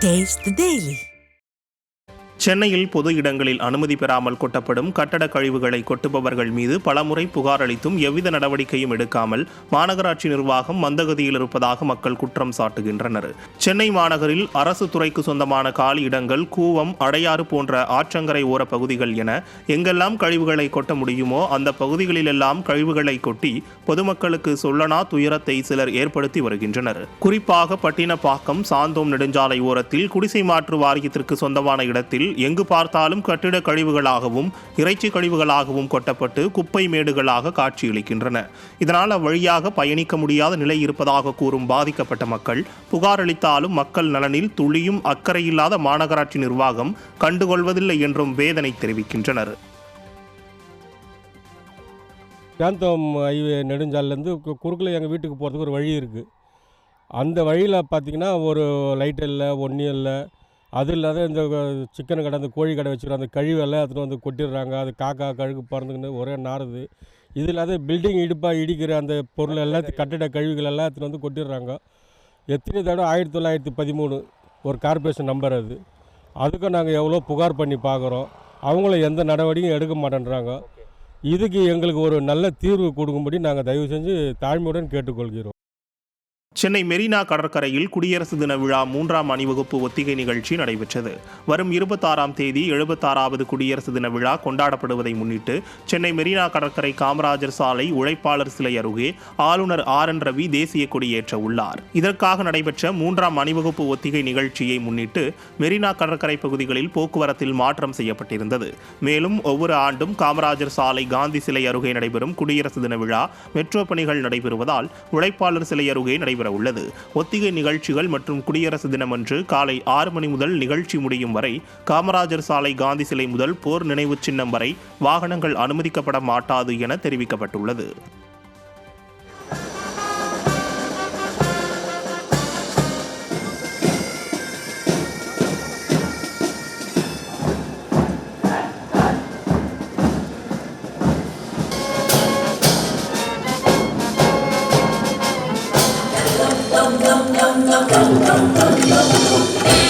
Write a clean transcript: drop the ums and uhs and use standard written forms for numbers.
Taste the Daily. சென்னையில் பொது இடங்களில் அனுமதி பெறாமல் கொட்டப்படும் கட்டட கழிவுகளை கொட்டுபவர்கள் மீது பலமுறை புகார் அளித்தும் எவ்வித நடவடிக்கையும் எடுக்காமல் மாநகராட்சி நிர்வாகம் மந்தகதியில் இருப்பதாக மக்கள் குற்றம் சாட்டுகின்றனர். சென்னை மாநகரில் அரசு துறைக்கு சொந்தமான காலி இடங்கள், கூவம், அடையாறு போன்ற ஆற்றங்கரை ஓர பகுதிகள் என எங்கெல்லாம் கழிவுகளை கொட்ட முடியுமோ அந்த பகுதிகளிலெல்லாம் கழிவுகளை கொட்டி பொதுமக்களுக்கு சொல்லனா துயரத்தை சிலர் ஏற்படுத்தி வருகின்றனர். குறிப்பாக பட்டினப்பாக்கம் சாந்தோம் நெடுஞ்சாலை ஓரத்தில் குடிசை மாற்று வாரியத்திற்கு சொந்தமான இடத்தில் எங்கு பார்த்தாலும் கட்டிட கழிவுகளாகவும் இறைச்சி கழிவுகளாகவும் கொட்டப்பட்டு குப்பை மேடுகளாக காட்சியளிக்கின்றன. இதனால் அவ்வழியாக பயணிக்க முடியாத நிலை இருப்பதாக கூறும் பாதிக்கப்பட்ட மக்கள் புகார் அளித்தாலும் மக்கள் நலனில் துளியும் அக்கறையில்லாத மாநகராட்சி நிர்வாகம் கண்டுகொள்வதில்லை என்றும் வேதனை தெரிவிக்கின்றனர். சாந்தோம் ஹைவே நெடுஞ்சாலேருந்து குறுக்கில் எங்கள் வீட்டுக்கு போகிறதுக்கு ஒரு வழி இருக்குது. அந்த வழியில் பார்த்திங்கன்னா ஒரு லைட் இல்லை, ஒன்றும் இல்லை. அது இல்லாத இந்த சிக்கன் கடை, அந்த கோழி கடை வச்சுருக்க அந்த கழிவெல்லாம் எடுத்துகிட்டு வந்து கொட்டிடுறாங்க. அது காக்கா கழுகு பறந்துக்கின்னு ஒரே நாறுது. இது இல்லாத பில்டிங் இடிக்கிற அந்த பொருள் எல்லாம், கட்டிட கழிவுகள் எல்லாம் எடுத்துகிட்டு வந்து கொட்டிடுறாங்க. எத்தனை தடவை 1913 ஒரு கார்பரேஷன் நம்பர் அது. அதுக்கும் நாங்கள் எவ்வளோ புகார் பண்ணி பார்க்குறோம். அவங்களும் எந்த நடவடிக்கையும் எடுக்க மாட்டேன்றாங்க. இதுக்கு எங்களுக்கு ஒரு நல்ல தீர்வு கொடுக்கும்படி நாங்கள் தயவு செஞ்சு தாழ்மையுடன் கேட்டுக்கொள்கிறோம். சென்னை மெரினா கடற்கரையில் குடியரசு தின விழா 3ஆம் அணிவகுப்பு ஒத்திகை நிகழ்ச்சி நடைபெற்றது. வரும் 26ஆம் தேதி 76வது குடியரசு தின விழா கொண்டாடப்படுவதை முன்னிட்டு சென்னை மெரினா கடற்கரை காமராஜர் சாலை உழைப்பாளர் சிலை அருகே ஆளுநர் RN ரவி தேசிய கொடியேற்ற உள்ளார். இதற்காக நடைபெற்ற 3ஆம் அணிவகுப்பு ஒத்திகை நிகழ்ச்சியை முன்னிட்டு மெரினா கடற்கரை பகுதிகளில் போக்குவரத்தில் மாற்றம் செய்யப்பட்டிருந்தது. மேலும் ஒவ்வொரு ஆண்டும் காமராஜர் சாலை காந்தி சிலை அருகே நடைபெறும் குடியரசு தின விழா மெட்ரோ பணிகள் நடைபெறுவதால் உழைப்பாளர் சிலை அருகே உள்ளது. ஒத்திகை நிகழ்ச்சிகள் மற்றும் குடியரசு தினமன்று காலை 6 மணி முதல் நிகழ்ச்சி முடியும் வரை காமராஜர் சாலை காந்தி சிலை முதல் போர் நினைவு சின்னம் வரை வாகனங்கள் அனுமதிக்கப்பட மாட்டாது என தெரிவிக்கப்பட்டுள்ளது. Dum dum dum dum dum dum dum dum.